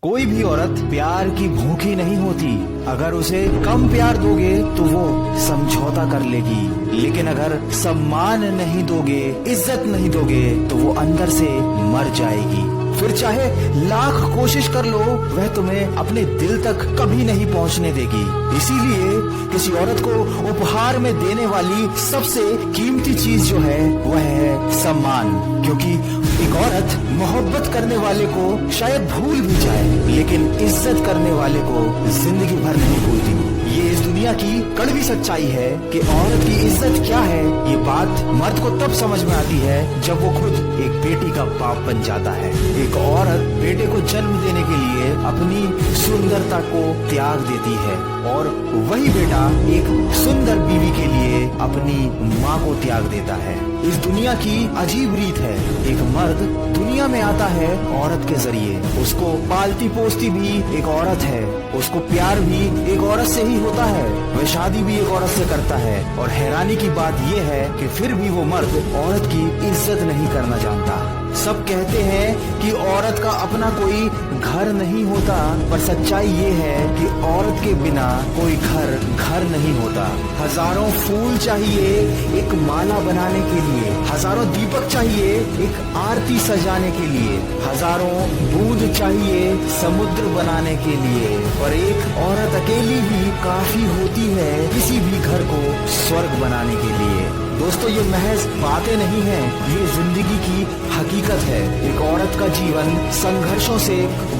कोई भी औरत प्यार की भूखी नहीं होती। अगर उसे कम प्यार दोगे तो वो समझौता कर लेगी, लेकिन अगर सम्मान नहीं दोगे, इज्जत नहीं दोगे तो वो अंदर से मर जाएगी। फिर चाहे लाख कोशिश कर लो, वह तुम्हें अपने दिल तक कभी नहीं पहुंचने देगी। इसीलिए किसी औरत को उपहार में देने वाली सबसे कीमती चीज जो है वह है सम्मान। क्योंकि एक औरत मोहब्बत करने वाले को शायद भूल भी जाए, लेकिन इज्जत करने वाले को जिंदगी भर नहीं भूलती। ये इस दुनिया की कड़वी सच्चाई है कि औरत की इज्जत क्या है। ये बात मर्द को तब समझ में आती है जब वो खुद एक बेटी का बाप बन जाता है। एक औरत बेटे को जन्म देने के लिए अपनी सुंदरता को त्याग देती है, और वही बेटा एक सुंदर बीवी के लिए अपनी माँ को त्याग देता है। इस दुनिया की अजीब रीत है, एक मर्द दुनिया में आता है औरत के जरिए। उसको पालती पोसती भी एक औरत है, उसको प्यार भी एक औरत से ही होता है, वह शादी भी एक औरत से करता है। और हैरानी की बात यह है कि फिर भी वो मर्द औरत की इज्जत नहीं करना जानता। सब कहते हैं कि औरत का अपना कोई घर नहीं होता, पर सच्चाई ये है कि औरत के बिना कोई घर नहीं होता। हजारों फूल चाहिए एक माला बनाने के लिए, हजारों दीपक चाहिए एक आरती सजाने के लिए, हजारों बूंद चाहिए समुद्र बनाने के लिए, और एक औरत अकेली भी काफी होती है किसी भी घर को स्वर्ग बनाने के लिए। दोस्तों, ये महज बातें नहीं हैं, ये जिंदगी की हकीकत है। एक औरत का जीवन संघर्षों से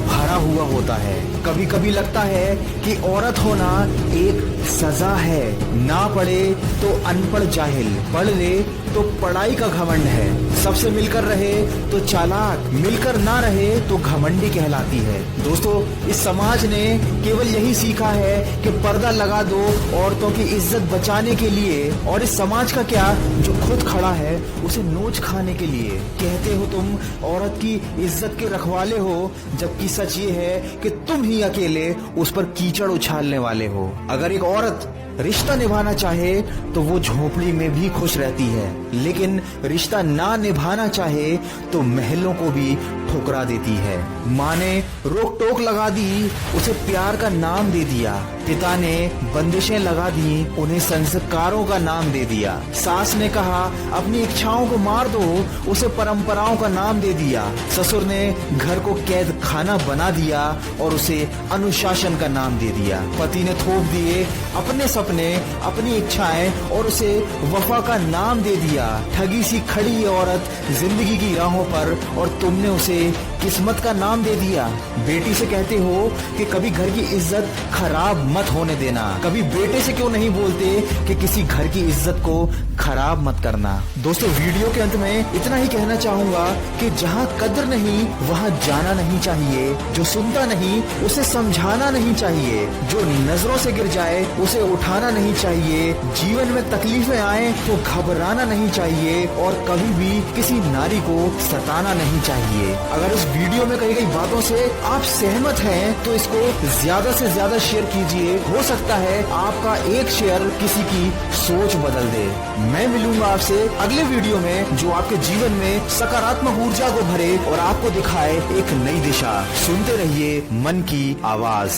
भरा हुआ होता है। कभी कभी लगता है कि औरत होना एक सजा है। ना पढ़े तो अनपढ़ जाहिल, पढ़ ले तो पढ़ाई का घमंड है। सबसे मिलकर रहे तो चालाक, मिलकर ना रहे तो घमंडी कहलाती है। दोस्तों, इस समाज ने केवल यही सीखा है कि पर्दा लगा दो औरतों की इज्जत बचाने के लिए, और इस समाज का क्या जो खुद खड़ा है उसे नोच खाने के लिए। कहते हो तुम औरत की इज्जत के रखवाले हो, जबकि सच ये है कि तुम ही अकेले उस पर कीचड़ उछालने वाले हो। अगर एक औरत रिश्ता निभाना चाहे तो वो झोपड़ी में भी खुश रहती है, लेकिन रिश्ता ना निभाना चाहे तो महलों को भी ठुकरा देती है। माँ ने रोक टोक लगा दी, उसे प्यार का नाम दे दिया। पिता ने बंदिशें लगा दी, उन्हें संस्कारों का नाम दे दिया। सास ने कहा अपनी इच्छाओं को मार दो, उसे परंपराओं का नाम दे दिया। ससुर ने घर को कैद खाना बना दिया और उसे अनुशासन का नाम दे दिया। पति ने थोप दिए अपने सपने, अपनी इच्छाएं, और उसे वफा का नाम दे दिया। ठगी सी खड़ी ये औरत जिंदगी की राहों पर, और तुमने उसे किस्मत का नाम दे दिया। बेटी से कहते हो कि कभी घर की इज्जत खराब मत होने देना। कभी बेटे से क्यों नहीं बोलते कि किसी घर की इज्जत को खराब मत करना। दोस्तों, वीडियो के अंत में इतना ही कहना चाहूंगा कि जहाँ कद्र नहीं वहाँ जाना नहीं चाहिए। जो सुनता नहीं उसे समझाना नहीं चाहिए। जो नजरों से गिर जाए उसे उठाना नहीं चाहिए। जीवन में तकलीफें आए तो घबराना नहीं चाहिए, और कभी भी किसी नारी को सताना नहीं चाहिए। अगर इस वीडियो में कही गई बातों से आप सहमत हैं तो इसको ज्यादा से ज्यादा शेयर कीजिए। हो सकता है आपका एक शेयर किसी की सोच बदल दे। मैं मिलूंगा आपसे अगले वीडियो में, जो आपके जीवन में सकारात्मक ऊर्जा को भरे और आपको दिखाए एक नई दिशा। सुनते रहिए मन की आवाज।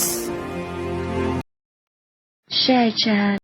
Share chat.